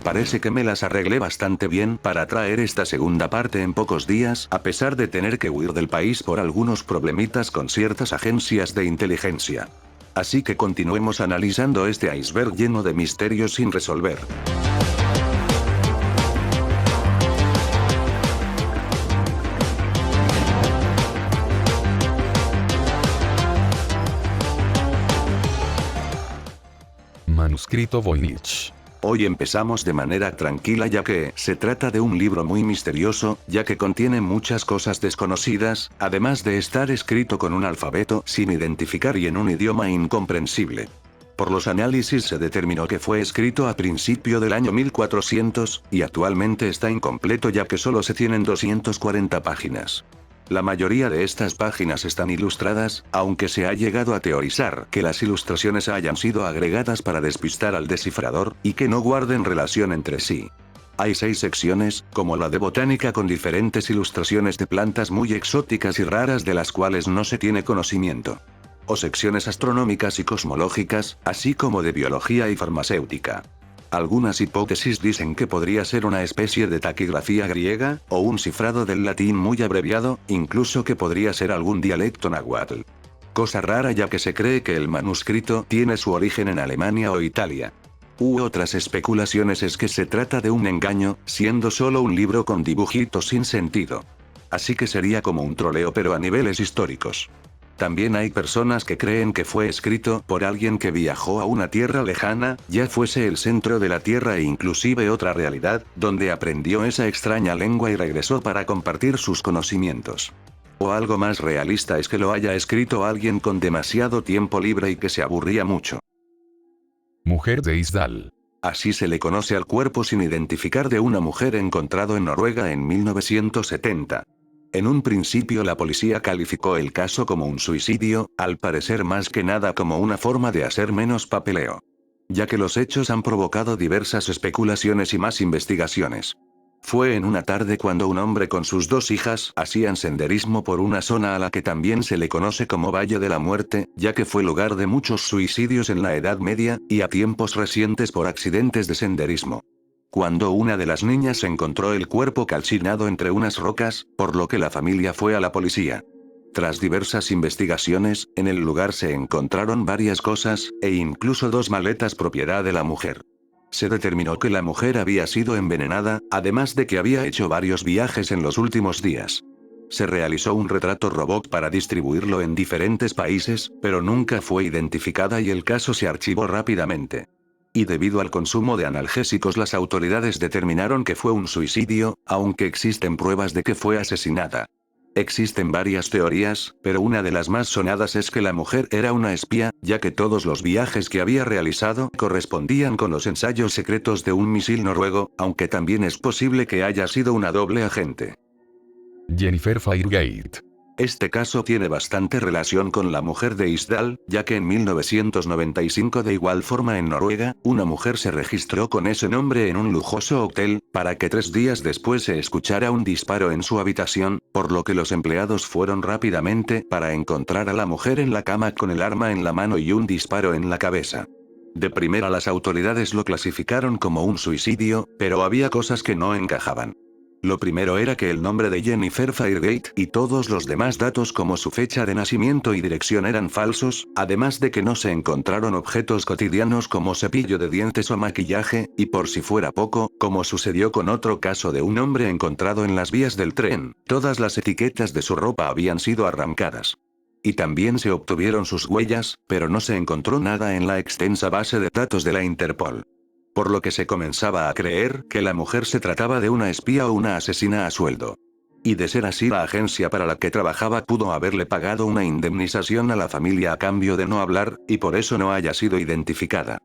Parece que me las arreglé bastante bien para traer esta segunda parte en pocos días, a pesar de tener que huir del país por algunos problemitas con ciertas agencias de inteligencia. Así que continuemos analizando este iceberg lleno de misterios sin resolver. Manuscrito Voynich. Hoy empezamos de manera tranquila ya que se trata de un libro muy misterioso, ya que contiene muchas cosas desconocidas, además de estar escrito con un alfabeto sin identificar y en un idioma incomprensible. Por los análisis se determinó que fue escrito a principio del año 1400, y actualmente está incompleto ya que solo se tienen 240 páginas. La mayoría de estas páginas están ilustradas, aunque se ha llegado a teorizar que las ilustraciones hayan sido agregadas para despistar al descifrador, y que no guarden relación entre sí. Hay 6 secciones, como la de botánica con diferentes ilustraciones de plantas muy exóticas y raras de las cuales no se tiene conocimiento. O secciones astronómicas y cosmológicas, así como de biología y farmacéutica. Algunas hipótesis dicen que podría ser una especie de taquigrafía griega, o un cifrado del latín muy abreviado, incluso que podría ser algún dialecto náhuatl. Cosa rara ya que se cree que el manuscrito tiene su origen en Alemania o Italia. Otras especulaciones es que se trata de un engaño, siendo solo un libro con dibujitos sin sentido. Así que sería como un troleo pero a niveles históricos. También hay personas que creen que fue escrito por alguien que viajó a una tierra lejana, ya fuese el centro de la tierra e inclusive otra realidad, donde aprendió esa extraña lengua y regresó para compartir sus conocimientos. O algo más realista es que lo haya escrito alguien con demasiado tiempo libre y que se aburría mucho. Mujer de Isdal. Así se le conoce al cuerpo sin identificar de una mujer encontrado en Noruega en 1970. En un principio la policía calificó el caso como un suicidio, al parecer más que nada como una forma de hacer menos papeleo. Ya que los hechos han provocado diversas especulaciones y más investigaciones. Fue en una tarde cuando un hombre con sus 2 hijas hacían senderismo por una zona a la que también se le conoce como Valle de la Muerte, ya que fue lugar de muchos suicidios en la Edad Media, y a tiempos recientes por accidentes de senderismo. Cuando una de las niñas encontró el cuerpo calcinado entre unas rocas, por lo que la familia fue a la policía. Tras diversas investigaciones, en el lugar se encontraron varias cosas, e incluso 2 maletas propiedad de la mujer. Se determinó que la mujer había sido envenenada, además de que había hecho varios viajes en los últimos días. Se realizó un retrato robot para distribuirlo en diferentes países, pero nunca fue identificada y el caso se archivó rápidamente. Y debido al consumo de analgésicos las autoridades determinaron que fue un suicidio, aunque existen pruebas de que fue asesinada. Existen varias teorías, pero una de las más sonadas es que la mujer era una espía, ya que todos los viajes que había realizado correspondían con los ensayos secretos de un misil noruego, aunque también es posible que haya sido una doble agente. Jennifer Fairgate. Este caso tiene bastante relación con la mujer de Isdal, ya que en 1995 de igual forma en Noruega, una mujer se registró con ese nombre en un lujoso hotel, para que 3 días después se escuchara un disparo en su habitación, por lo que los empleados fueron rápidamente para encontrar a la mujer en la cama con el arma en la mano y un disparo en la cabeza. De primera las autoridades lo clasificaron como un suicidio, pero había cosas que no encajaban. Lo primero era que el nombre de Jennifer Fairgate y todos los demás datos como su fecha de nacimiento y dirección eran falsos, además de que no se encontraron objetos cotidianos como cepillo de dientes o maquillaje, y por si fuera poco, como sucedió con otro caso de un hombre encontrado en las vías del tren, todas las etiquetas de su ropa habían sido arrancadas. Y también se obtuvieron sus huellas, pero no se encontró nada en la extensa base de datos de la Interpol. Por lo que se comenzaba a creer que la mujer se trataba de una espía o una asesina a sueldo. Y de ser así la agencia para la que trabajaba pudo haberle pagado una indemnización a la familia a cambio de no hablar, y por eso no haya sido identificada.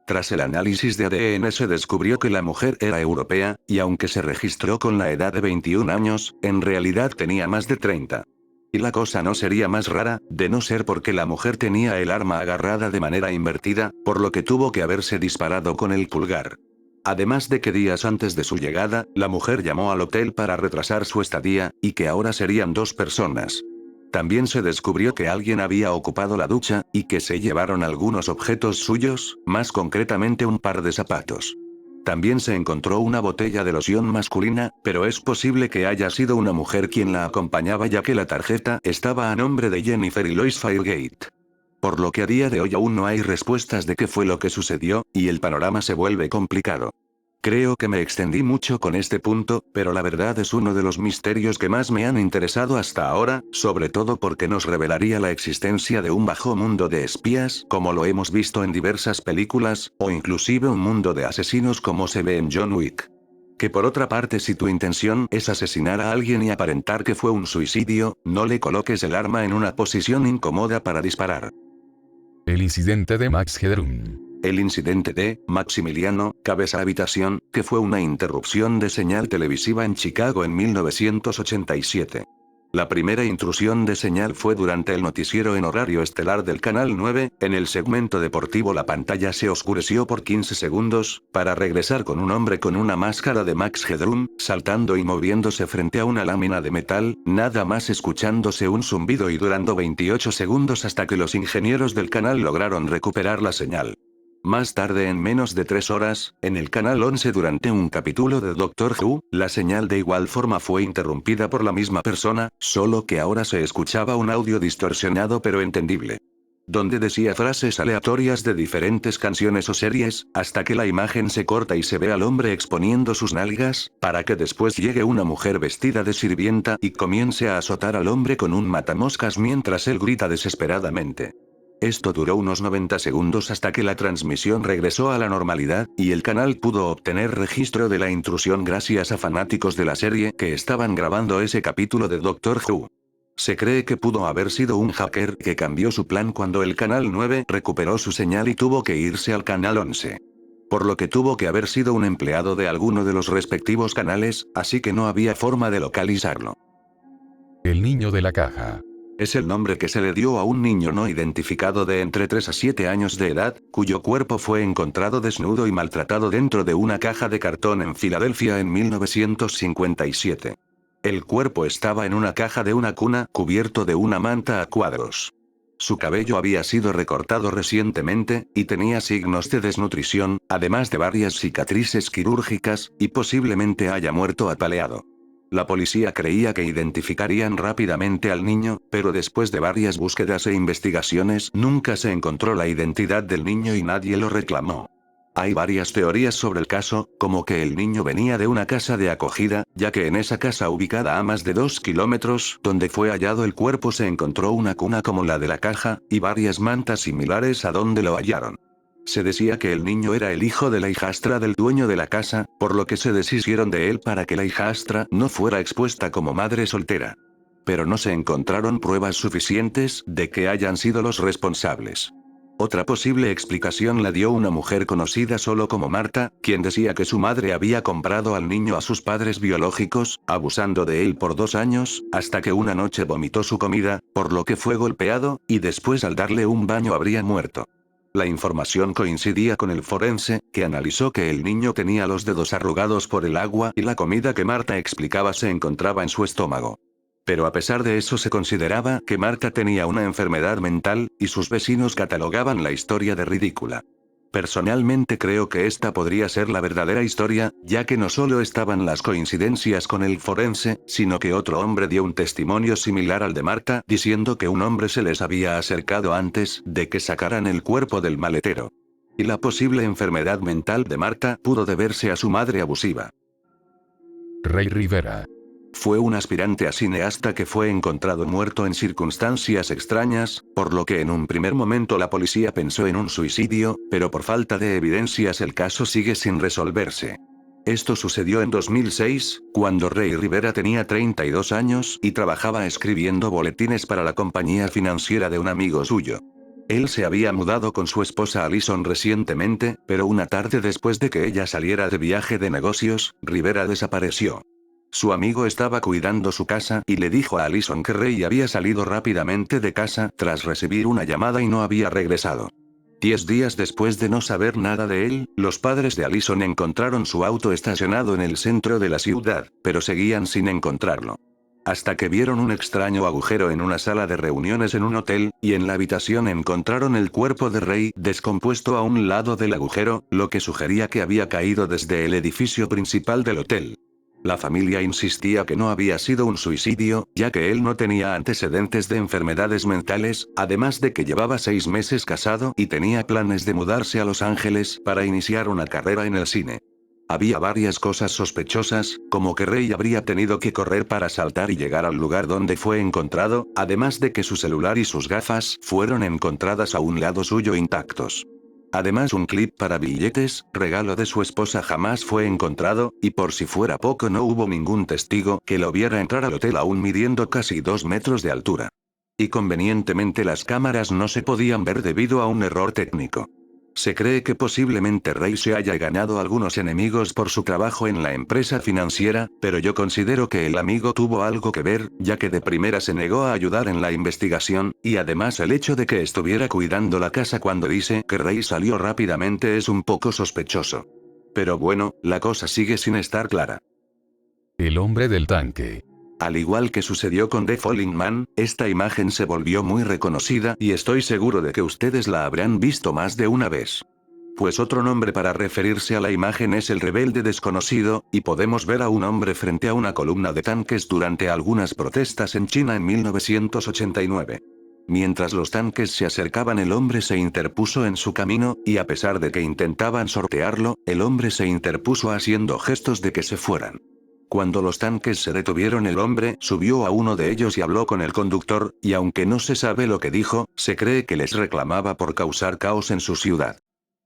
Tras el análisis de ADN se descubrió que la mujer era europea, y aunque se registró con la edad de 21 años, en realidad tenía más de 30. Y la cosa no sería más rara, de no ser porque la mujer tenía el arma agarrada de manera invertida, por lo que tuvo que haberse disparado con el pulgar. Además de que días antes de su llegada, la mujer llamó al hotel para retrasar su estadía, y que ahora serían 2 personas. También se descubrió que alguien había ocupado la ducha, y que se llevaron algunos objetos suyos, más concretamente un par de zapatos. También se encontró una botella de loción masculina, pero es posible que haya sido una mujer quien la acompañaba ya que la tarjeta estaba a nombre de Jennifer y Lois Firegate. Por lo que a día de hoy aún no hay respuestas de qué fue lo que sucedió, y el panorama se vuelve complicado. Creo que me extendí mucho con este punto, pero la verdad es uno de los misterios que más me han interesado hasta ahora, sobre todo porque nos revelaría la existencia de un bajo mundo de espías, como lo hemos visto en diversas películas, o inclusive un mundo de asesinos como se ve en John Wick. Que por otra parte, si tu intención es asesinar a alguien y aparentar que fue un suicidio, no le coloques el arma en una posición incómoda para disparar. El incidente de Max Headroom. El incidente de Maximiliano Cabeza Habitación, que fue una interrupción de señal televisiva en Chicago en 1987. La primera intrusión de señal fue durante el noticiero en horario estelar del Canal 9, en el segmento deportivo la pantalla se oscureció por 15 segundos, para regresar con un hombre con una máscara de Max Headroom, saltando y moviéndose frente a una lámina de metal, nada más escuchándose un zumbido y durando 28 segundos hasta que los ingenieros del canal lograron recuperar la señal. Más tarde, en menos de 3 horas, en el canal 11 durante un capítulo de Doctor Who, la señal de igual forma fue interrumpida por la misma persona, solo que ahora se escuchaba un audio distorsionado pero entendible. Donde decía frases aleatorias de diferentes canciones o series, hasta que la imagen se corta y se ve al hombre exponiendo sus nalgas, para que después llegue una mujer vestida de sirvienta y comience a azotar al hombre con un matamoscas mientras él grita desesperadamente. Esto duró unos 90 segundos hasta que la transmisión regresó a la normalidad, y el canal pudo obtener registro de la intrusión gracias a fanáticos de la serie que estaban grabando ese capítulo de Doctor Who. Se cree que pudo haber sido un hacker que cambió su plan cuando el Canal 9 recuperó su señal y tuvo que irse al Canal 11. Por lo que tuvo que haber sido un empleado de alguno de los respectivos canales, así que no había forma de localizarlo. El niño de la caja. Es el nombre que se le dio a un niño no identificado de entre 3 a 7 años de edad, cuyo cuerpo fue encontrado desnudo y maltratado dentro de una caja de cartón en Filadelfia en 1957. El cuerpo estaba en una caja de una cuna, cubierto de una manta a cuadros. Su cabello había sido recortado recientemente, y tenía signos de desnutrición, además de varias cicatrices quirúrgicas, y posiblemente haya muerto apaleado. La policía creía que identificarían rápidamente al niño, pero después de varias búsquedas e investigaciones nunca se encontró la identidad del niño y nadie lo reclamó. Hay varias teorías sobre el caso, como que el niño venía de una casa de acogida, ya que en esa casa ubicada a más de 2 kilómetros, donde fue hallado el cuerpo se encontró una cuna como la de la caja, y varias mantas similares a donde lo hallaron. Se decía que el niño era el hijo de la hijastra del dueño de la casa, por lo que se deshicieron de él para que la hijastra no fuera expuesta como madre soltera. Pero no se encontraron pruebas suficientes de que hayan sido los responsables. Otra posible explicación la dio una mujer conocida solo como Marta, quien decía que su madre había comprado al niño a sus padres biológicos, abusando de él por 2 años, hasta que una noche vomitó su comida, por lo que fue golpeado, y después al darle un baño habría muerto. La información coincidía con el forense, que analizó que el niño tenía los dedos arrugados por el agua y la comida que Marta explicaba se encontraba en su estómago. Pero a pesar de eso se consideraba que Marta tenía una enfermedad mental, y sus vecinos catalogaban la historia de ridícula. Personalmente creo que esta podría ser la verdadera historia, ya que no solo estaban las coincidencias con el forense, sino que otro hombre dio un testimonio similar al de Marta, diciendo que un hombre se les había acercado antes de que sacaran el cuerpo del maletero. Y la posible enfermedad mental de Marta pudo deberse a su madre abusiva. Ray Rivera. Fue un aspirante a cineasta que fue encontrado muerto en circunstancias extrañas, por lo que en un primer momento la policía pensó en un suicidio, pero por falta de evidencias el caso sigue sin resolverse. Esto sucedió en 2006, cuando Ray Rivera tenía 32 años y trabajaba escribiendo boletines para la compañía financiera de un amigo suyo. Él se había mudado con su esposa Alison recientemente, pero una tarde después de que ella saliera de viaje de negocios, Rivera desapareció. Su amigo estaba cuidando su casa y le dijo a Alison que Ray había salido rápidamente de casa tras recibir una llamada y no había regresado. 10 días después de no saber nada de él, los padres de Alison encontraron su auto estacionado en el centro de la ciudad, pero seguían sin encontrarlo. Hasta que vieron un extraño agujero en una sala de reuniones en un hotel, y en la habitación encontraron el cuerpo de Ray descompuesto a un lado del agujero, lo que sugería que había caído desde el edificio principal del hotel. La familia insistía que no había sido un suicidio, ya que él no tenía antecedentes de enfermedades mentales, además de que llevaba 6 meses casado y tenía planes de mudarse a Los Ángeles para iniciar una carrera en el cine. Había varias cosas sospechosas, como que Ray habría tenido que correr para saltar y llegar al lugar donde fue encontrado, además de que su celular y sus gafas fueron encontradas a un lado suyo intactos. Además, un clip para billetes, regalo de su esposa, jamás fue encontrado, y por si fuera poco no hubo ningún testigo que lo viera entrar al hotel aún midiendo casi 2 metros de altura. Y convenientemente las cámaras no se podían ver debido a un error técnico. Se cree que posiblemente Ray se haya ganado algunos enemigos por su trabajo en la empresa financiera, pero yo considero que el amigo tuvo algo que ver, ya que de primera se negó a ayudar en la investigación, y además el hecho de que estuviera cuidando la casa cuando dice que Ray salió rápidamente es un poco sospechoso. Pero bueno, la cosa sigue sin estar clara. El hombre del tanque. Al igual que sucedió con The Falling Man, esta imagen se volvió muy reconocida y estoy seguro de que ustedes la habrán visto más de una vez. Pues otro nombre para referirse a la imagen es el rebelde desconocido, y podemos ver a un hombre frente a una columna de tanques durante algunas protestas en China en 1989. Mientras los tanques se acercaban, el hombre se interpuso en su camino, y a pesar de que intentaban sortearlo, el hombre se interpuso haciendo gestos de que se fueran. Cuando los tanques se detuvieron, el hombre subió a uno de ellos y habló con el conductor, y aunque no se sabe lo que dijo, se cree que les reclamaba por causar caos en su ciudad.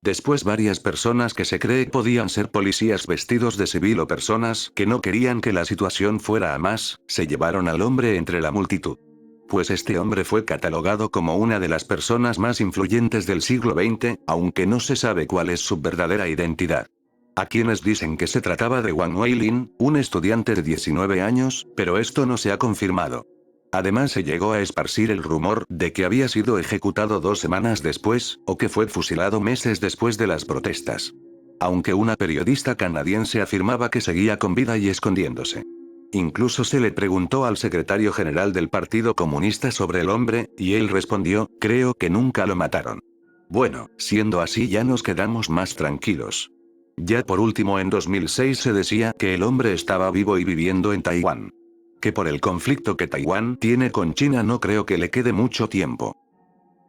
Después, varias personas que se cree podían ser policías vestidos de civil o personas que no querían que la situación fuera a más, se llevaron al hombre entre la multitud. Pues este hombre fue catalogado como una de las personas más influyentes del siglo XX, aunque no se sabe cuál es su verdadera identidad. A quienes dicen que se trataba de Wang Weilin, un estudiante de 19 años, pero esto no se ha confirmado. Además, se llegó a esparcir el rumor de que había sido ejecutado 2 semanas después, o que fue fusilado meses después de las protestas. Aunque una periodista canadiense afirmaba que seguía con vida y escondiéndose. Incluso se le preguntó al secretario general del Partido Comunista sobre el hombre, y él respondió: creo que nunca lo mataron. Bueno, siendo así ya nos quedamos más tranquilos. Ya por último, en 2006 se decía que el hombre estaba vivo y viviendo en Taiwán. Que por el conflicto que Taiwán tiene con China no creo que le quede mucho tiempo.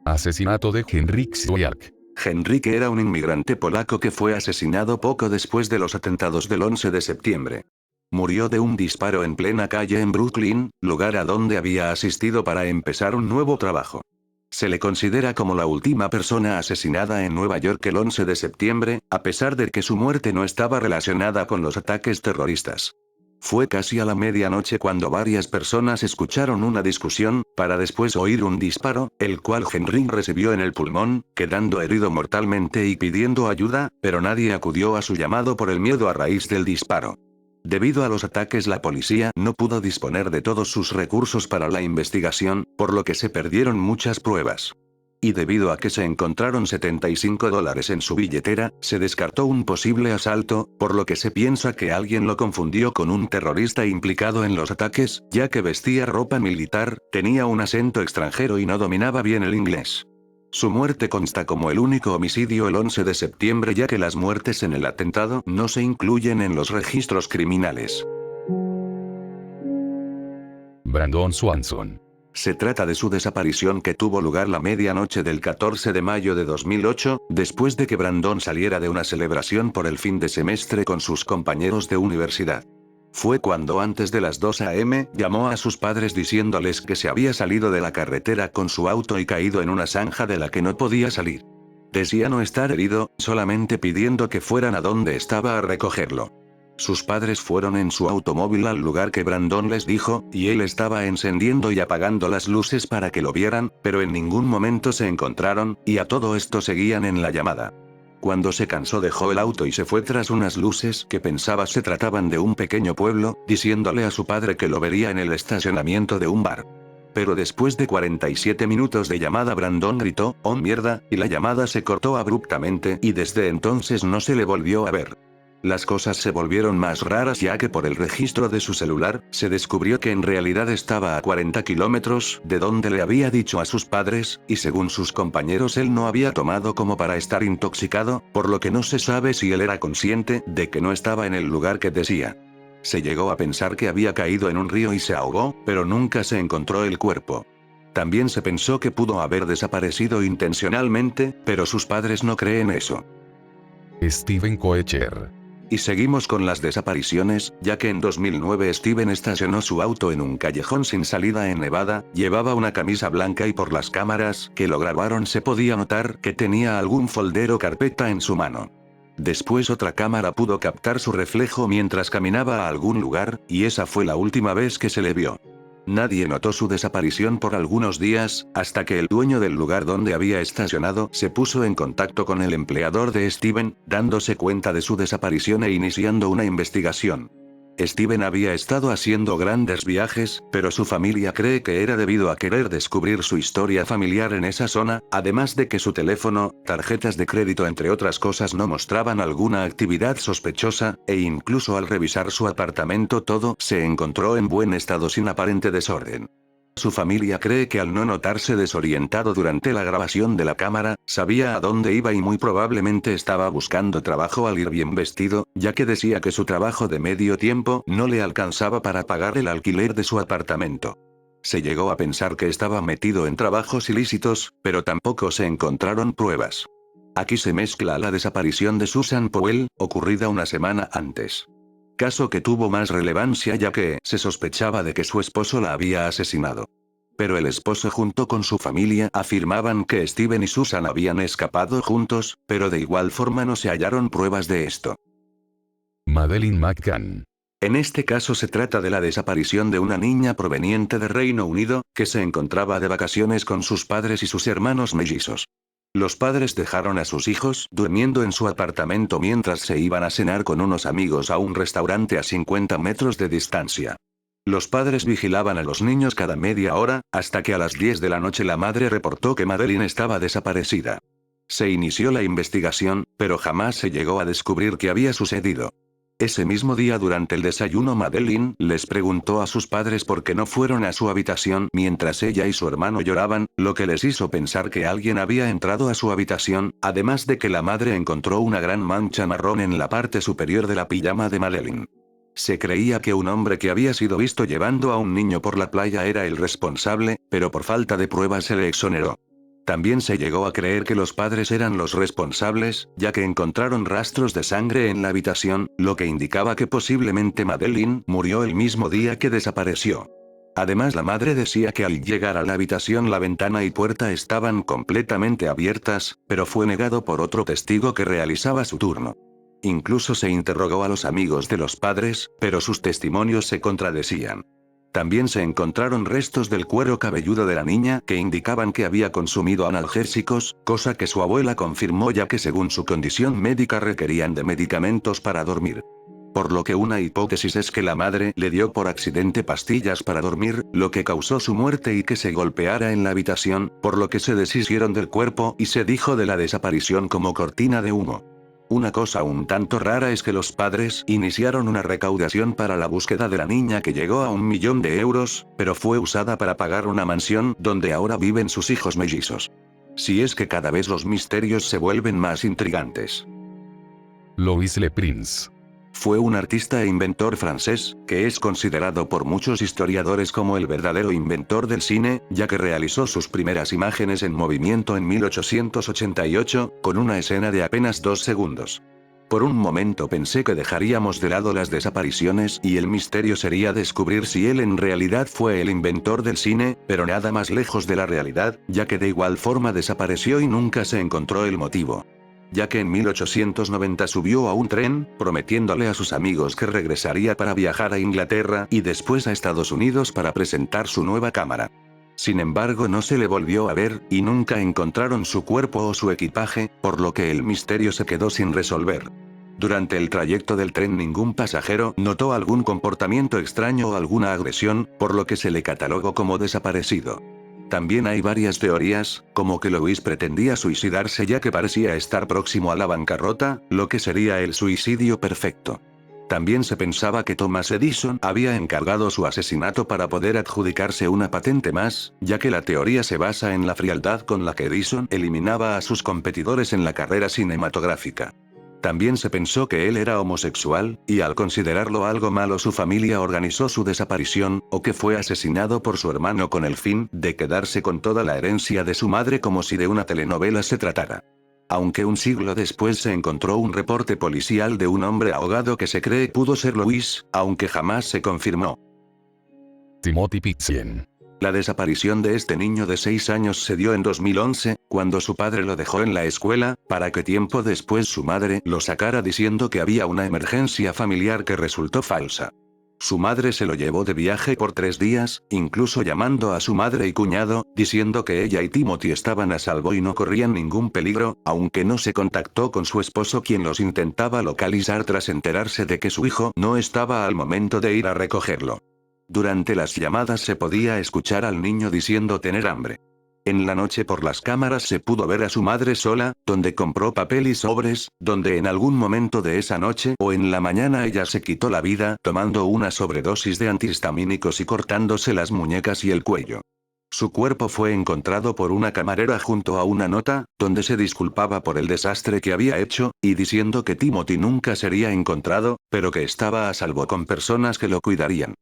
Asesinato de Henryk Swiak. Henryk era un inmigrante polaco que fue asesinado poco después de los atentados del 11 de septiembre. Murió de un disparo en plena calle en Brooklyn, lugar a donde había asistido para empezar un nuevo trabajo. Se le considera como la última persona asesinada en Nueva York el 11 de septiembre, a pesar de que su muerte no estaba relacionada con los ataques terroristas. Fue casi a la medianoche cuando varias personas escucharon una discusión, para después oír un disparo, el cual Henryk recibió en el pulmón, quedando herido mortalmente y pidiendo ayuda, pero nadie acudió a su llamado por el miedo a raíz del disparo. Debido a los ataques, la policía no pudo disponer de todos sus recursos para la investigación, por lo que se perdieron muchas pruebas. Y debido a que se encontraron $75 en su billetera, se descartó un posible asalto, por lo que se piensa que alguien lo confundió con un terrorista implicado en los ataques, ya que vestía ropa militar, tenía un acento extranjero y no dominaba bien el inglés. Su muerte consta como el único homicidio el 11 de septiembre, ya que las muertes en el atentado no se incluyen en los registros criminales. Brandon Swanson. Se trata de su desaparición, que tuvo lugar la medianoche del 14 de mayo de 2008, después de que Brandon saliera de una celebración por el fin de semestre con sus compañeros de universidad. Fue cuando antes de las 2 a.m. llamó a sus padres diciéndoles que se había salido de la carretera con su auto y caído en una zanja de la que no podía salir. Decía no estar herido, solamente pidiendo que fueran a donde estaba a recogerlo. Sus padres fueron en su automóvil al lugar que Brandon les dijo, y él estaba encendiendo y apagando las luces para que lo vieran, pero en ningún momento se encontraron, y a todo esto seguían en la llamada. Cuando se cansó, dejó el auto y se fue tras unas luces que pensaba se trataban de un pequeño pueblo, diciéndole a su padre que lo vería en el estacionamiento de un bar. Pero después de 47 minutos de llamada, Brandon gritó: ¡oh mierda!, y la llamada se cortó abruptamente y desde entonces no se le volvió a ver. Las cosas se volvieron más raras ya que por el registro de su celular, se descubrió que en realidad estaba a 40 kilómetros de donde le había dicho a sus padres, y según sus compañeros él no había tomado como para estar intoxicado, por lo que no se sabe si él era consciente de que no estaba en el lugar que decía. Se llegó a pensar que había caído en un río y se ahogó, pero nunca se encontró el cuerpo. También se pensó que pudo haber desaparecido intencionalmente, pero sus padres no creen eso. Steven Koecher. Y seguimos con las desapariciones, ya que en 2009 Steven estacionó su auto en un callejón sin salida en Nevada, llevaba una camisa blanca y por las cámaras que lo grabaron se podía notar que tenía algún folder o carpeta en su mano. Después otra cámara pudo captar su reflejo mientras caminaba a algún lugar, y esa fue la última vez que se le vio. Nadie notó su desaparición por algunos días, hasta que el dueño del lugar donde había estacionado se puso en contacto con el empleador de Steven, dándose cuenta de su desaparición e iniciando una investigación. Steven había estado haciendo grandes viajes, pero su familia cree que era debido a querer descubrir su historia familiar en esa zona, además de que su teléfono, tarjetas de crédito entre otras cosas no mostraban alguna actividad sospechosa, e incluso al revisar su apartamento todo se encontró en buen estado sin aparente desorden. Su familia cree que al no notarse desorientado durante la grabación de la cámara, sabía a dónde iba y muy probablemente estaba buscando trabajo al ir bien vestido, ya que decía que su trabajo de medio tiempo no le alcanzaba para pagar el alquiler de su apartamento. Se llegó a pensar que estaba metido en trabajos ilícitos, pero tampoco se encontraron pruebas. Aquí se mezcla la desaparición de Susan Powell, ocurrida una semana antes. Caso que tuvo más relevancia ya que se sospechaba de que su esposo la había asesinado. Pero el esposo junto con su familia afirmaban que Steven y Susan habían escapado juntos, pero de igual forma no se hallaron pruebas de esto. Madeleine McCann. En este caso se trata de la desaparición de una niña proveniente de Reino Unido, que se encontraba de vacaciones con sus padres y sus hermanos mellizos. Los padres dejaron a sus hijos durmiendo en su apartamento mientras se iban a cenar con unos amigos a un restaurante a 50 metros de distancia. Los padres vigilaban a los niños cada media hora, hasta que a las 10 de la noche la madre reportó que Madeleine estaba desaparecida. Se inició la investigación, pero jamás se llegó a descubrir qué había sucedido. Ese mismo día durante el desayuno Madeleine les preguntó a sus padres por qué no fueron a su habitación mientras ella y su hermano lloraban, lo que les hizo pensar que alguien había entrado a su habitación, además de que la madre encontró una gran mancha marrón en la parte superior de la pijama de Madeleine. Se creía que un hombre que había sido visto llevando a un niño por la playa era el responsable, pero por falta de pruebas se le exoneró. También se llegó a creer que los padres eran los responsables, ya que encontraron rastros de sangre en la habitación, lo que indicaba que posiblemente Madeleine murió el mismo día que desapareció. Además la madre decía que al llegar a la habitación la ventana y puerta estaban completamente abiertas, pero fue negado por otro testigo que realizaba su turno. Incluso se interrogó a los amigos de los padres, pero sus testimonios se contradecían. También se encontraron restos del cuero cabelludo de la niña que indicaban que había consumido analgésicos, cosa que su abuela confirmó ya que según su condición médica requerían de medicamentos para dormir. Por lo que una hipótesis es que la madre le dio por accidente pastillas para dormir, lo que causó su muerte y que se golpeara en la habitación, por lo que se deshicieron del cuerpo y se dijo de la desaparición como cortina de humo. Una cosa un tanto rara es que los padres iniciaron una recaudación para la búsqueda de la niña que llegó a 1 millón de euros, pero fue usada para pagar una mansión donde ahora viven sus hijos mellizos. Si es que cada vez los misterios se vuelven más intrigantes. Louis Le Prince. Fue un artista e inventor francés, que es considerado por muchos historiadores como el verdadero inventor del cine, ya que realizó sus primeras imágenes en movimiento en 1888, con una escena de apenas 2 segundos. Por un momento pensé que dejaríamos de lado las desapariciones y el misterio sería descubrir si él en realidad fue el inventor del cine, pero nada más lejos de la realidad, ya que de igual forma desapareció y nunca se encontró el motivo. Ya que en 1890 subió a un tren, prometiéndole a sus amigos que regresaría para viajar a Inglaterra y después a Estados Unidos para presentar su nueva cámara. Sin embargo no se le volvió a ver, y nunca encontraron su cuerpo o su equipaje, por lo que el misterio se quedó sin resolver. Durante el trayecto del tren ningún pasajero notó algún comportamiento extraño o alguna agresión, por lo que se le catalogó como desaparecido. También hay varias teorías, como que Louis pretendía suicidarse ya que parecía estar próximo a la bancarrota, lo que sería el suicidio perfecto. También se pensaba que Thomas Edison había encargado su asesinato para poder adjudicarse una patente más, ya que la teoría se basa en la frialdad con la que Edison eliminaba a sus competidores en la carrera cinematográfica. También se pensó que él era homosexual, y al considerarlo algo malo su familia organizó su desaparición, o que fue asesinado por su hermano con el fin de quedarse con toda la herencia de su madre como si de una telenovela se tratara. Aunque un siglo después se encontró un reporte policial de un hombre ahogado que se cree pudo ser Louis, aunque jamás se confirmó. Timothy Pizzien. La desaparición de este niño de 6 años se dio en 2011, cuando su padre lo dejó en la escuela, para que tiempo después su madre lo sacara diciendo que había una emergencia familiar que resultó falsa. Su madre se lo llevó de viaje por 3 días, incluso llamando a su madre y cuñado, diciendo que ella y Timothy estaban a salvo y no corrían ningún peligro, aunque no se contactó con su esposo quien los intentaba localizar tras enterarse de que su hijo no estaba al momento de ir a recogerlo. Durante las llamadas se podía escuchar al niño diciendo tener hambre. En la noche por las cámaras se pudo ver a su madre sola, donde compró papel y sobres, donde en algún momento de esa noche o en la mañana ella se quitó la vida tomando una sobredosis de antihistamínicos y cortándose las muñecas y el cuello. Su cuerpo fue encontrado por una camarera junto a una nota, donde se disculpaba por el desastre que había hecho, y diciendo que Timothy nunca sería encontrado, pero que estaba a salvo con personas que lo cuidarían.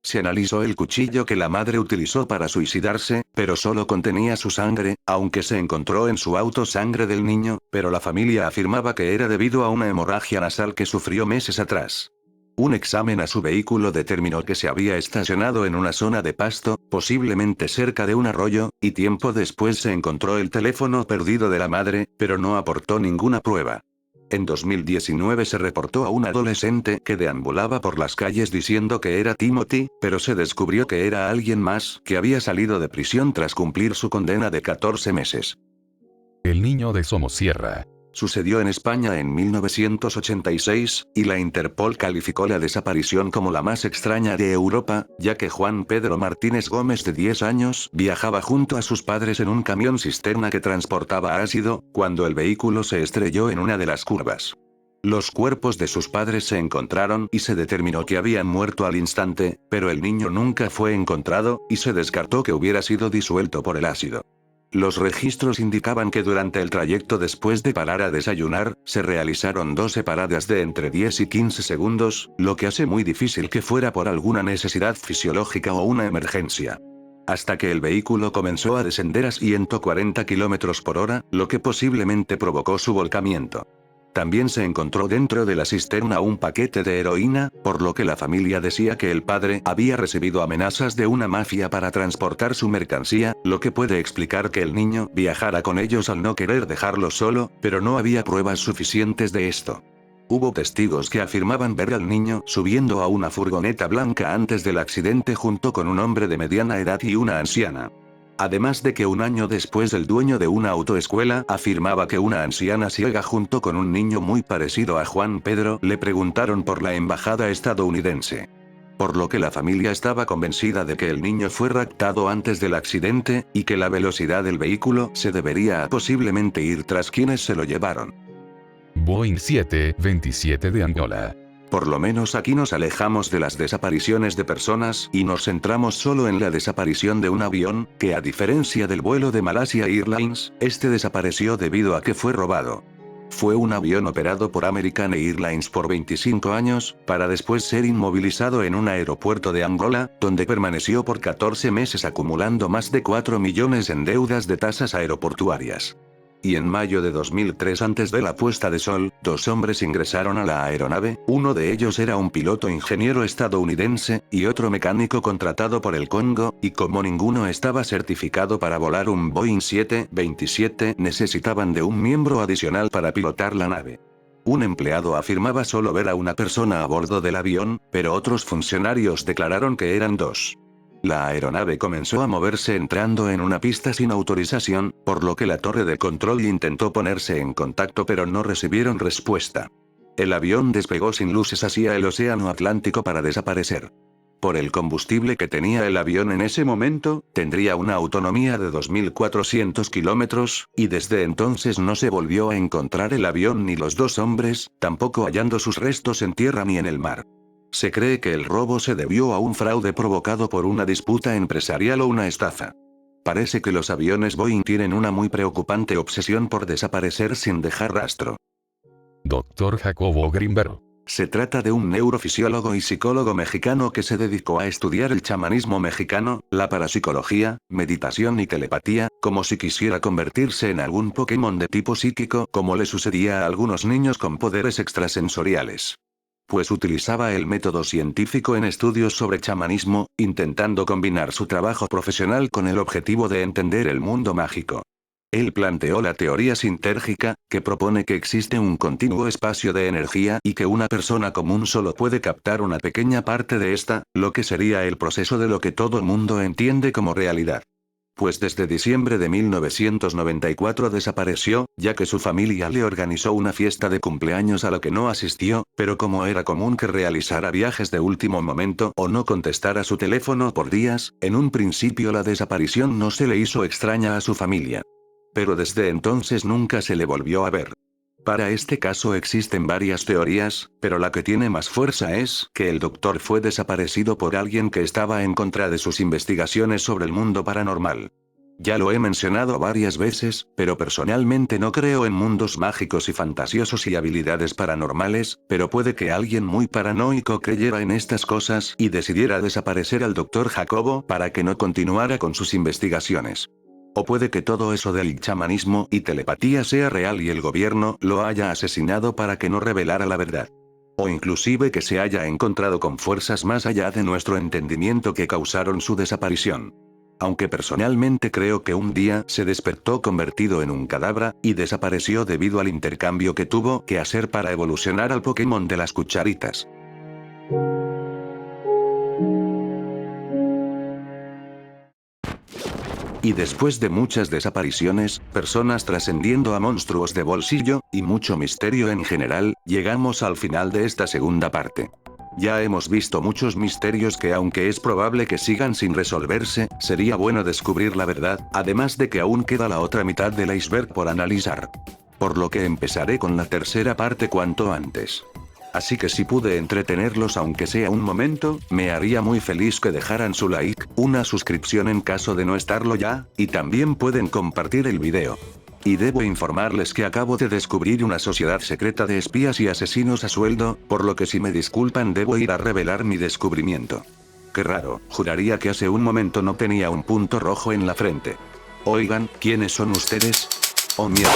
Se analizó el cuchillo que la madre utilizó para suicidarse, pero solo contenía su sangre, aunque se encontró en su auto sangre del niño, pero la familia afirmaba que era debido a una hemorragia nasal que sufrió meses atrás. Un examen a su vehículo determinó que se había estacionado en una zona de pasto, posiblemente cerca de un arroyo, y tiempo después se encontró el teléfono perdido de la madre, pero no aportó ninguna prueba. En 2019 se reportó a un adolescente que deambulaba por las calles diciendo que era Timothy, pero se descubrió que era alguien más que había salido de prisión tras cumplir su condena de 14 meses. El niño de Somosierra. Sucedió en España en 1986, y la Interpol calificó la desaparición como la más extraña de Europa, ya que Juan Pedro Martínez Gómez de 10 años viajaba junto a sus padres en un camión cisterna que transportaba ácido, cuando el vehículo se estrelló en una de las curvas. Los cuerpos de sus padres se encontraron y se determinó que habían muerto al instante, pero el niño nunca fue encontrado, y se descartó que hubiera sido disuelto por el ácido. Los registros indicaban que durante el trayecto después de parar a desayunar, se realizaron 12 paradas de entre 10 y 15 segundos, lo que hace muy difícil que fuera por alguna necesidad fisiológica o una emergencia. Hasta que el vehículo comenzó a descender a 140 km por hora, lo que posiblemente provocó su volcamiento. También se encontró dentro de la cisterna un paquete de heroína, por lo que la familia decía que el padre había recibido amenazas de una mafia para transportar su mercancía, lo que puede explicar que el niño viajara con ellos al no querer dejarlo solo, pero no había pruebas suficientes de esto. Hubo testigos que afirmaban ver al niño subiendo a una furgoneta blanca antes del accidente junto con un hombre de mediana edad y una anciana. Además de que un año después el dueño de una autoescuela afirmaba que una anciana ciega junto con un niño muy parecido a Juan Pedro le preguntaron por la embajada estadounidense. Por lo que la familia estaba convencida de que el niño fue raptado antes del accidente, y que la velocidad del vehículo se debería a posiblemente ir tras quienes se lo llevaron. Boeing 727 de Angola. Por lo menos aquí nos alejamos de las desapariciones de personas y nos centramos solo en la desaparición de un avión, que a diferencia del vuelo de Malaysia Airlines, este desapareció debido a que fue robado. Fue un avión operado por American Airlines por 25 años, para después ser inmovilizado en un aeropuerto de Angola, donde permaneció por 14 meses acumulando más de 4 millones en deudas de tasas aeroportuarias. Y en mayo de 2003, antes de la puesta de sol, 2 hombres ingresaron a la aeronave, uno de ellos era un piloto ingeniero estadounidense, y otro mecánico contratado por el Congo, y como ninguno estaba certificado para volar un Boeing 727, necesitaban de un miembro adicional para pilotar la nave. Un empleado afirmaba solo ver a una persona a bordo del avión, pero otros funcionarios declararon que eran 2. La aeronave comenzó a moverse entrando en una pista sin autorización, por lo que la torre de control intentó ponerse en contacto pero no recibieron respuesta. El avión despegó sin luces hacia el océano Atlántico para desaparecer. Por el combustible que tenía el avión en ese momento, tendría una autonomía de 2.400 kilómetros, y desde entonces no se volvió a encontrar el avión ni los dos hombres, tampoco hallando sus restos en tierra ni en el mar. Se cree que el robo se debió a un fraude provocado por una disputa empresarial o una estafa. Parece que los aviones Boeing tienen una muy preocupante obsesión por desaparecer sin dejar rastro. Dr. Jacobo Grinberg. Se trata de un neurofisiólogo y psicólogo mexicano que se dedicó a estudiar el chamanismo mexicano, la parapsicología, meditación y telepatía, como si quisiera convertirse en algún Pokémon de tipo psíquico, como le sucedía a algunos niños con poderes extrasensoriales. Pues utilizaba el método científico en estudios sobre chamanismo, intentando combinar su trabajo profesional con el objetivo de entender el mundo mágico. Él planteó la teoría sintérgica, que propone que existe un continuo espacio de energía y que una persona común solo puede captar una pequeña parte de esta, lo que sería el proceso de lo que todo mundo entiende como realidad. Pues desde diciembre de 1994 desapareció, ya que su familia le organizó una fiesta de cumpleaños a la que no asistió, pero como era común que realizara viajes de último momento o no contestara su teléfono por días, en un principio la desaparición no se le hizo extraña a su familia. Pero desde entonces nunca se le volvió a ver. Para este caso existen varias teorías, pero la que tiene más fuerza es que el doctor fue desaparecido por alguien que estaba en contra de sus investigaciones sobre el mundo paranormal. Ya lo he mencionado varias veces, pero personalmente no creo en mundos mágicos y fantasiosos y habilidades paranormales, pero puede que alguien muy paranoico creyera en estas cosas y decidiera desaparecer al doctor Jacobo para que no continuara con sus investigaciones. O puede que todo eso del chamanismo y telepatía sea real y el gobierno lo haya asesinado para que no revelara la verdad. O inclusive que se haya encontrado con fuerzas más allá de nuestro entendimiento que causaron su desaparición. Aunque personalmente creo que un día se despertó convertido en un cadáver, y desapareció debido al intercambio que tuvo que hacer para evolucionar al Pokémon de las cucharitas. Y después de muchas desapariciones, personas trascendiendo a monstruos de bolsillo, y mucho misterio en general, llegamos al final de esta segunda parte. Ya hemos visto muchos misterios que aunque es probable que sigan sin resolverse, sería bueno descubrir la verdad, además de que aún queda la otra mitad del iceberg por analizar. Por lo que empezaré con la tercera parte cuanto antes. Así que si pude entretenerlos aunque sea un momento, me haría muy feliz que dejaran su like, una suscripción en caso de no estarlo ya, y también pueden compartir el video. Y debo informarles que acabo de descubrir una sociedad secreta de espías y asesinos a sueldo, por lo que si me disculpan debo ir a revelar mi descubrimiento. Qué raro, juraría que hace un momento no tenía un punto rojo en la frente. Oigan, ¿quiénes son ustedes? Oh mierda.